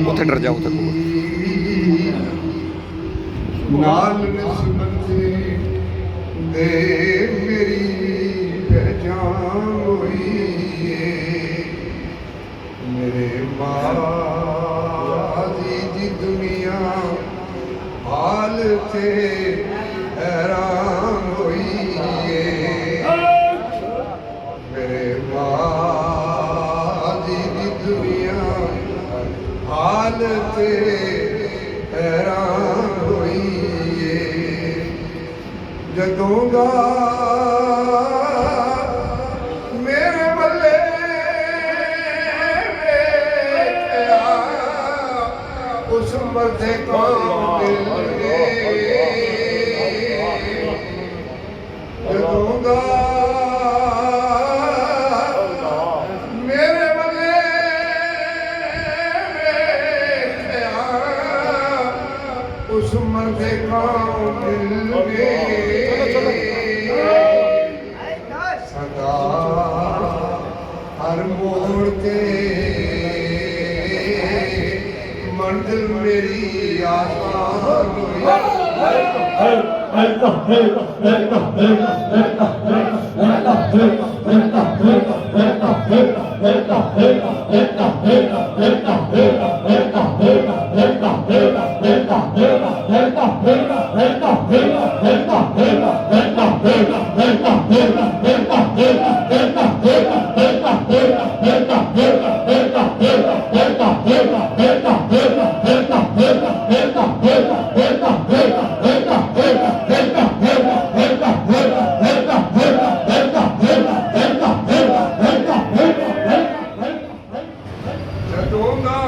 ਉੱਥੇ ਡਰ ਜਾਓ ਉੱਥੇ ਨਾਲ ਨਿਸਬਤ ਦੇ ਮੇਰੀ ਪਹਿਚਾਨ ਹੋਈ ਏ ਮੇਰੇ ਮਾਜ਼ੀ ਦੀ ਦੁਨੀਆ ਹਾਲ ਤੇ ਹੈਰਾਨ ਹੋਈ ਏ ਮੇਰੇ ਮਾਜ਼ੀ ਦੀ ਦੁਨੀਆ ਹਾਲ ਤੇ ਹੈਰਾਨ ਹੋਈ ਏ ਜਦੋਂ ਦਾ ਮੇਰੇ ਵੱਲੇ ਵੇਖਿਆ ਉਸ ਮਰਦੇ ਕਾਮਿਲ ਨੇ ਜਦੋਂ ਦਾ ਮੇਰੇ ਵੱਲੇ ਵੇਖਿਆ ਉਸ ਮਰਦੇ ਕਾਮਿਲ ਨੇ ਸਦਾ ਹਰ ਮੋੜ ਤੇ ਮੰਜ਼ਿਲ ਮੇਰੀ ਆਸਾਨ ਹੋਈ ਜਦੋਂ ਦਾ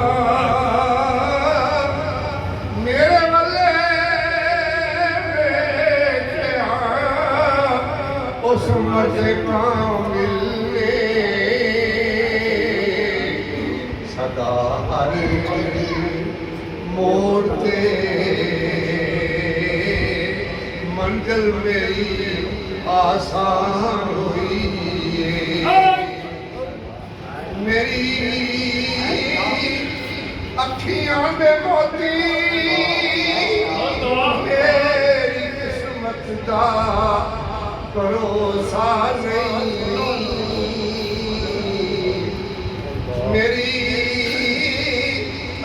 ਮੇਰੇ ਵੱਲੇ ਵੇਖਿਆ ਉਸ ਮਰਦੇ ਕਾਮਿਲ ਨੇ ਸਦਾ ਹਰ ਮੋੜ ਤੇ ਮੰਜ਼ਿਲ ਮੇਰੀ ਆਸਾਨ ਹੋਈ ਏ ਮੇਰੀ ਅੱਖੀਆਂ ਦੇ ਮੋਤੀ ਮੇਰੀ ਕਿਸਮਤ ਦਾ ਭਰੋਸਾ ਨਹੀਂ ਮੇਰੀ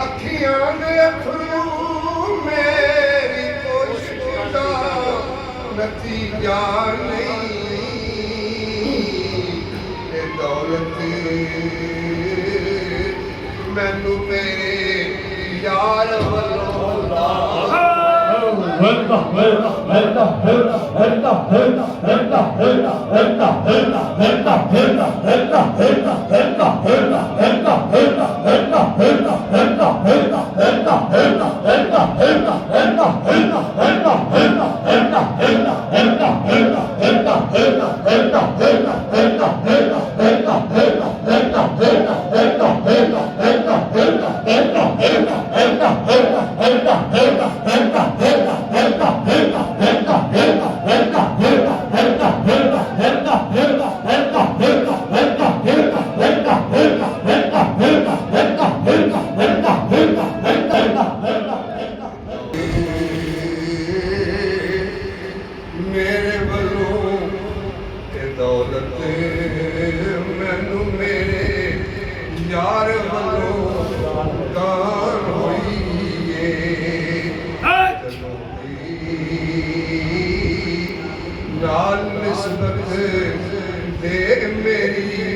ਅੱਖੀਆਂ ਦੇ ਅੱਥਰੂ ਮੇਰੀ ਕੋਸ਼ਿਸ਼ ਦਾ ਨਤੀਜਾ ਨਹੀਂ ਇਹ ਦੌਲਤ ਮੈਨੂੰ ਮੇਰੇ ਯਾਰ ਵੱਲੋਂ ਮੇਰੇ ਵੱਲੋਂ ਇਹ ਦੌਲਤ ਮੈਨੂੰ ਮੇਰੇ ਯਾਰ ਵੱਲੋਂ ਦਾਨ ਹੋਈ ਏ ਜਦੋਂ ਨਾਲ ਨਿਸਬਤ ਦੇ ਮੇਰੀ